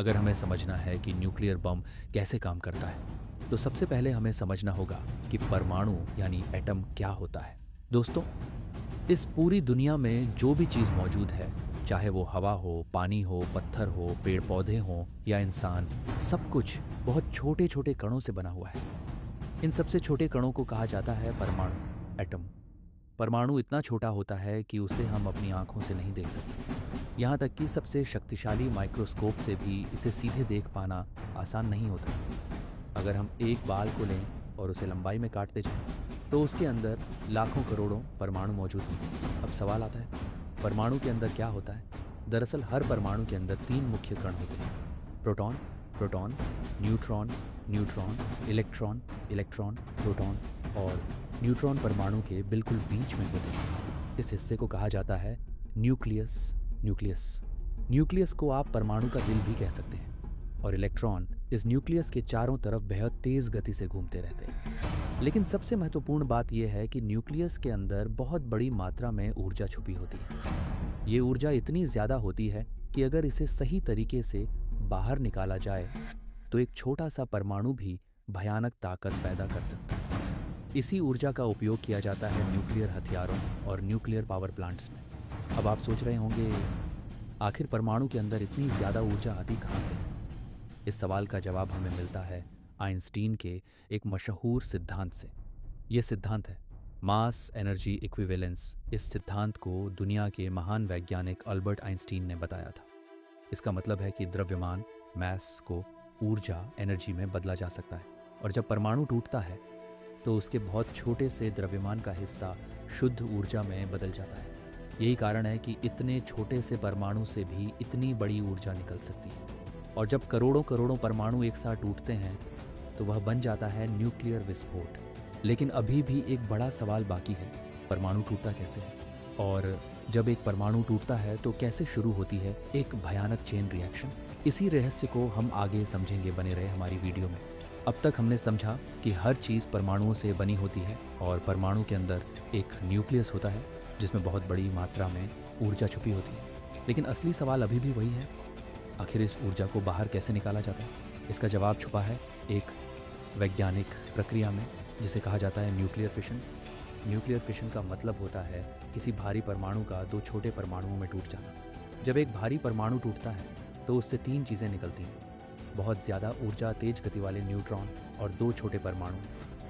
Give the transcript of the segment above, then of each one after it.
अगर हमें समझना है कि न्यूक्लियर बम कैसे काम करता है, तो सबसे पहले हमें समझना होगा कि परमाणु यानी एटम क्या होता है। दोस्तों, इस पूरी दुनिया में जो भी चीज़ मौजूद है, चाहे वो हवा हो, पानी हो, पत्थर हो, पेड़ पौधे हों या इंसान, सब कुछ बहुत छोटे छोटे कणों से बना हुआ है। इन सबसे छोटे कणों को कहा जाता है परमाणु, एटम। परमाणु इतना छोटा होता है कि उसे हम अपनी आंखों से नहीं देख सकते। यहाँ तक कि सबसे शक्तिशाली माइक्रोस्कोप से भी इसे सीधे देख पाना आसान नहीं होता। अगर हम एक बाल को लें और उसे लंबाई में काटते जाएं, तो उसके अंदर लाखों करोड़ों परमाणु मौजूद होंगे। अब सवाल आता है, परमाणु के अंदर क्या होता है? दरअसल हर परमाणु के अंदर तीन मुख्य कण होते हैं: proton, proton, neutron, neutron, electron, electron, proton. और न्यूट्रॉन परमाणु के बिल्कुल बीच में होते हैं। इस हिस्से को कहा जाता है न्यूक्लियस। न्यूक्लियस न्यूक्लियस को आप परमाणु का दिल भी कह सकते हैं। और इलेक्ट्रॉन इस न्यूक्लियस के चारों तरफ बेहद तेज गति से घूमते रहते हैं। लेकिन सबसे महत्वपूर्ण बात यह है कि न्यूक्लियस के अंदर बहुत बड़ी मात्रा में ऊर्जा छुपी होती है। ये ऊर्जा इतनी ज़्यादा होती है कि अगर इसे सही तरीके से बाहर निकाला जाए तो एक छोटा सा परमाणु भी भयानक ताकत पैदा कर सकता है। इसी ऊर्जा का उपयोग किया जाता है न्यूक्लियर हथियारों और न्यूक्लियर पावर प्लांट्स में। अब आप सोच रहे होंगे, आखिर परमाणु के अंदर इतनी ज़्यादा ऊर्जा आती कहाँ से है? इस सवाल का जवाब हमें मिलता है आइंस्टीन के एक मशहूर सिद्धांत से। ये सिद्धांत है मास एनर्जी इक्विवेलेंस। इस सिद्धांत को दुनिया के महान वैज्ञानिक अल्बर्ट आइंस्टीन ने बताया था। इसका मतलब है कि द्रव्यमान, मैस को ऊर्जा, एनर्जी में बदला जा सकता है। और जब परमाणु टूटता है तो उसके बहुत छोटे से द्रव्यमान का हिस्सा शुद्ध ऊर्जा में बदल जाता है। यही कारण है कि इतने छोटे से परमाणु से भी इतनी बड़ी ऊर्जा निकल सकती है। और जब करोड़ों करोड़ों परमाणु एक साथ टूटते हैं तो वह बन जाता है न्यूक्लियर विस्फोट। लेकिन अभी भी एक बड़ा सवाल बाकी है, परमाणु टूटता कैसे है? और जब एक परमाणु टूटता है तो कैसे शुरू होती है एक भयानक चेन रिएक्शन? इसी रहस्य को हम आगे समझेंगे। बने रहे हमारी वीडियो में। अब तक हमने समझा कि हर चीज़ परमाणुओं से बनी होती है और परमाणु के अंदर एक न्यूक्लियस होता है जिसमें बहुत बड़ी मात्रा में ऊर्जा छुपी होती है। लेकिन असली सवाल अभी भी वही है, आखिर इस ऊर्जा को बाहर कैसे निकाला जाता है? इसका जवाब छुपा है एक वैज्ञानिक प्रक्रिया में जिसे कहा जाता है न्यूक्लियर फिशन। न्यूक्लियर फिशन का मतलब होता है किसी भारी परमाणु का दो छोटे परमाणुओं में टूट जाना। जब एक भारी परमाणु टूटता है तो उससे तीन चीज़ें निकलती हैं: बहुत ज़्यादा ऊर्जा, तेज गति वाले न्यूट्रॉन और दो छोटे परमाणु।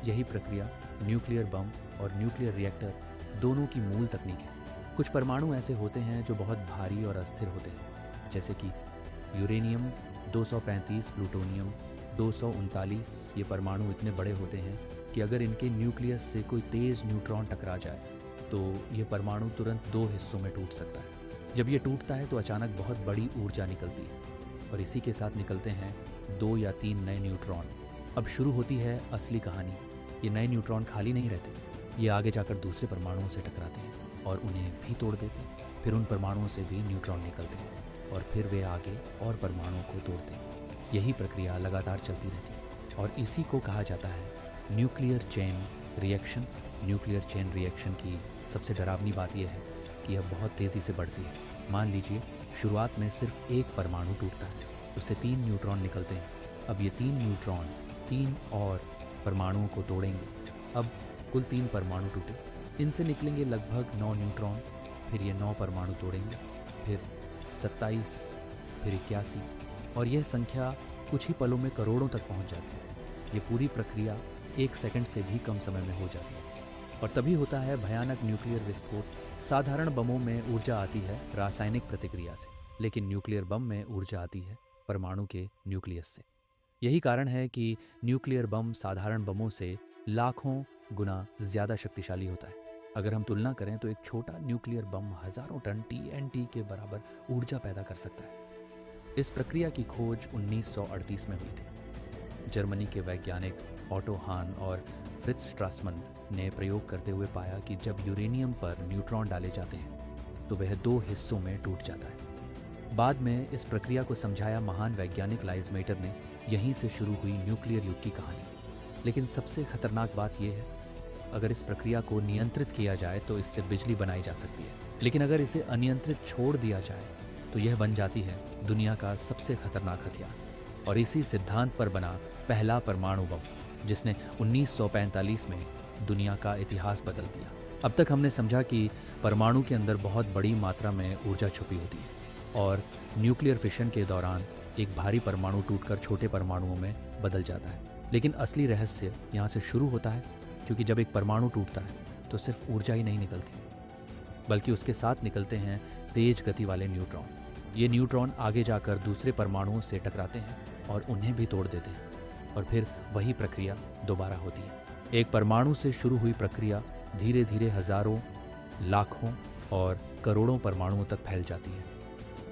यही प्रक्रिया न्यूक्लियर बम और न्यूक्लियर रिएक्टर दोनों की मूल तकनीक है। कुछ परमाणु ऐसे होते हैं जो बहुत भारी और अस्थिर होते हैं, जैसे कि यूरेनियम 235, प्लूटोनियम 239। ये परमाणु इतने बड़े होते हैं कि अगर इनके न्यूक्लियस से कोई तेज़ न्यूट्रॉन टकरा जाए तो ये परमाणु तुरंत दो हिस्सों में टूट सकता है। जब ये टूटता है तो अचानक बहुत बड़ी ऊर्जा निकलती है और इसी के साथ निकलते हैं दो या तीन नए न्यूट्रॉन। अब शुरू होती है असली कहानी। ये नए न्यूट्रॉन खाली नहीं रहते, ये आगे जाकर दूसरे परमाणुओं से टकराते हैं और उन्हें भी तोड़ देते हैं। फिर उन परमाणुओं से भी न्यूट्रॉन निकलते हैं और फिर वे आगे और परमाणुओं को तोड़ते हैं। यही प्रक्रिया लगातार चलती रहती है और इसी को कहा जाता है nuclear chain reaction. Nuclear chain reaction की सबसे डरावनी बात यह है कि यह बहुत तेज़ी से बढ़ती है। मान लीजिए शुरुआत में सिर्फ एक परमाणु टूटता है, उससे तीन न्यूट्रॉन निकलते हैं। अब ये तीन न्यूट्रॉन तीन और परमाणुओं को तोड़ेंगे। अब कुल 3 परमाणु टूटे, इनसे निकलेंगे लगभग 9 न्यूट्रॉन। फिर ये 9 परमाणु तोड़ेंगे, फिर 27, फिर 81 और यह संख्या कुछ ही पलों में करोड़ों तक पहुंच जाती है। ये पूरी प्रक्रिया 1 सेकंड से भी कम समय में हो जाती है और तभी होता है भयानक न्यूक्लियर विस्फोट। साधारण बमों में ऊर्जा आती है रासायनिक प्रतिक्रिया से, लेकिन न्यूक्लियर बम में ऊर्जा आती है परमाणु के न्यूक्लियस से। यही कारण है कि न्यूक्लियर बम साधारण बमों से लाखों गुना ज़्यादा शक्तिशाली होता है। अगर हम तुलना करें तो एक छोटा न्यूक्लियर बम हज़ारों टन TNT के बराबर ऊर्जा पैदा कर सकता है। इस प्रक्रिया की खोज 1938 में हुई थी। जर्मनी के वैज्ञानिक ऑटो हान और फ्रिट्ज स्ट्रासमन ने प्रयोग करते हुए पाया कि जब यूरेनियम पर न्यूट्रॉन डाले जाते हैं तो वह 2 हिस्सों में टूट जाता है। बाद में इस प्रक्रिया को समझाया महान वैज्ञानिक लाइजमेटर ने। यहीं से शुरू हुई न्यूक्लियर युग की कहानी। लेकिन सबसे खतरनाक बात यह है, अगर इस प्रक्रिया को नियंत्रित किया जाए तो इससे बिजली बनाई जा सकती है, लेकिन अगर इसे अनियंत्रित छोड़ दिया जाए तो यह बन जाती है दुनिया का सबसे खतरनाक हथियार और इसी सिद्धांत पर बना पहला परमाणु बम, जिसने 1945 में दुनिया का इतिहास बदल दिया। अब तक हमने समझा कि परमाणु के अंदर बहुत बड़ी मात्रा में ऊर्जा छुपी होती है और न्यूक्लियर फिशन के दौरान एक भारी परमाणु टूटकर छोटे परमाणुओं में बदल जाता है। लेकिन असली रहस्य यहाँ से शुरू होता है, क्योंकि जब एक परमाणु टूटता है तो सिर्फ ऊर्जा ही नहीं निकलती, बल्कि उसके साथ निकलते हैं तेज गति वाले न्यूट्रॉन। ये न्यूट्रॉन आगे जाकर दूसरे परमाणुओं से टकराते हैं और उन्हें भी तोड़ देते हैं और फिर वही प्रक्रिया दोबारा होती है। एक परमाणु से शुरू हुई प्रक्रिया धीरे धीरे हजारों, लाखों और करोड़ों परमाणुओं तक फैल जाती है।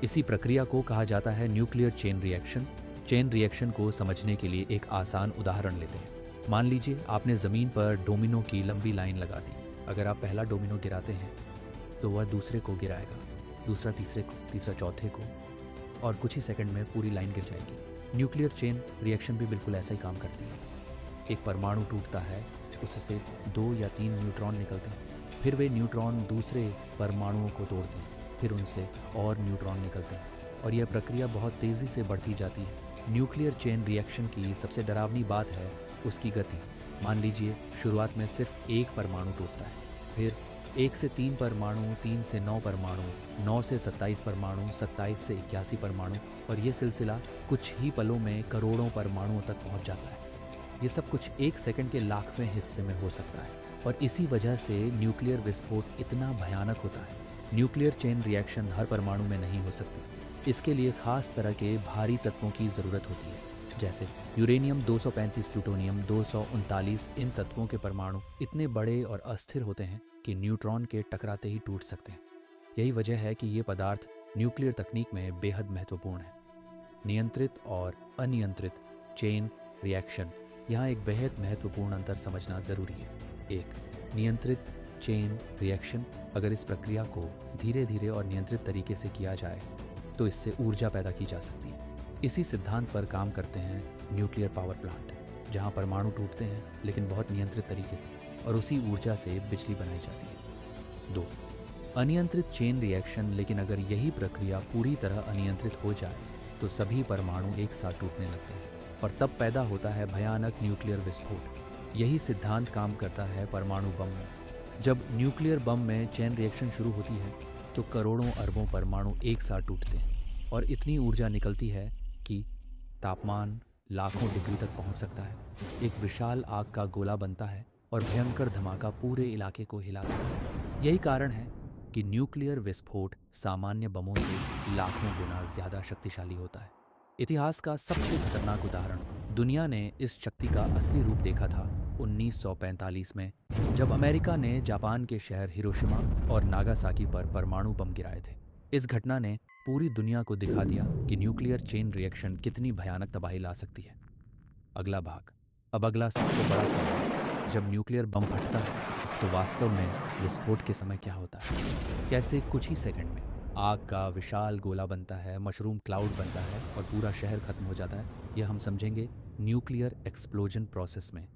इसी प्रक्रिया को कहा जाता है nuclear chain reaction. Chain reaction को समझने के लिए एक आसान उदाहरण लेते हैं। मान लीजिए आपने ज़मीन पर डोमिनो की लंबी लाइन लगा दी। अगर आप पहला डोमिनो गिराते हैं तो वह दूसरे को गिराएगा, दूसरा तीसरे को, तीसरा चौथे को, और कुछ ही सेकंड में पूरी लाइन गिर जाएगी। न्यूक्लियर चेन रिएक्शन भी बिल्कुल ऐसा ही काम करती है। एक परमाणु टूटता है, उससे 2 या 3 न्यूट्रॉन निकलते हैं, फिर वे न्यूट्रॉन दूसरे परमाणुओं को तोड़ते हैं, फिर उनसे और न्यूट्रॉन निकलते हैं और यह प्रक्रिया बहुत तेज़ी से बढ़ती जाती है। न्यूक्लियर चेन रिएक्शन की सबसे डरावनी बात है उसकी गति। मान लीजिए शुरुआत में सिर्फ एक परमाणु टूटता है, फिर 1 से 3 परमाणु, 3 से 9 परमाणु, 9 से 27 परमाणु, 27 से 81 परमाणु, और ये सिलसिला कुछ ही पलों में करोड़ों परमाणुओं तक पहुंच जाता है। ये सब कुछ 1 सेकंड के लाखवें हिस्से में हो सकता है और इसी वजह से न्यूक्लियर विस्फोट इतना भयानक होता है। न्यूक्लियर चेन रिएक्शन हर परमाणु में नहीं हो सकती। इसके लिए खास तरह के भारी तत्वों की ज़रूरत होती है, जैसे यूरेनियम 235, प्लूटोनियम 239। इन तत्वों के परमाणु इतने बड़े और अस्थिर होते हैं कि न्यूट्रॉन के टकराते ही टूट सकते हैं। यही वजह है कि ये पदार्थ न्यूक्लियर तकनीक में बेहद महत्वपूर्ण है। नियंत्रित और अनियंत्रित चेन रिएक्शन, यहाँ एक बेहद महत्वपूर्ण अंतर समझना ज़रूरी है। एक, नियंत्रित चेन रिएक्शन, अगर इस प्रक्रिया को धीरे धीरे और नियंत्रित तरीके से किया जाए तो इससे ऊर्जा पैदा की जा सकती है। इसी सिद्धांत पर काम करते हैं न्यूक्लियर पावर प्लांट, जहाँ परमाणु टूटते हैं लेकिन बहुत नियंत्रित तरीके से, और उसी ऊर्जा से बिजली बनाई जाती है। 2, अनियंत्रित चेन रिएक्शन, लेकिन अगर यही प्रक्रिया पूरी तरह अनियंत्रित हो जाए तो सभी परमाणु एक साथ टूटने लगते हैं और तब पैदा होता है भयानक न्यूक्लियर विस्फोट। यही सिद्धांत काम करता है परमाणु बम में। जब न्यूक्लियर बम में चेन रिएक्शन शुरू होती है तो करोड़ों अरबों परमाणु एक साथ टूटते हैं और इतनी ऊर्जा निकलती है कि तापमान लाखों डिग्री तक पहुंच सकता है। एक विशाल आग का गोला बनता है और भयंकर धमाका पूरे इलाके को हिला देता है। यही कारण है कि न्यूक्लियर विस्फोट सामान्य बमों से लाखों गुना ज़्यादा शक्तिशाली होता है। इतिहास का सबसे खतरनाक उदाहरण, दुनिया ने इस शक्ति का असली रूप देखा था 1945 में, जब अमेरिका ने जापान के शहर हिरोशिमा और नागासाकी पर परमाणु बम गिराए थे। इस घटना ने पूरी दुनिया को दिखा दिया कि न्यूक्लियर चेन रिएक्शन कितनी भयानक तबाही ला सकती है। अगला भाग। अब अगला सबसे बड़ा सवाल, जब न्यूक्लियर बम फटता है तो वास्तव में विस्फोट के समय क्या होता है? कैसे कुछ ही सेकंड में आग का विशाल गोला बनता है, मशरूम क्लाउड बनता है और पूरा शहर खत्म हो जाता है? यह हम समझेंगे न्यूक्लियर एक्सप्लोजन प्रोसेस में।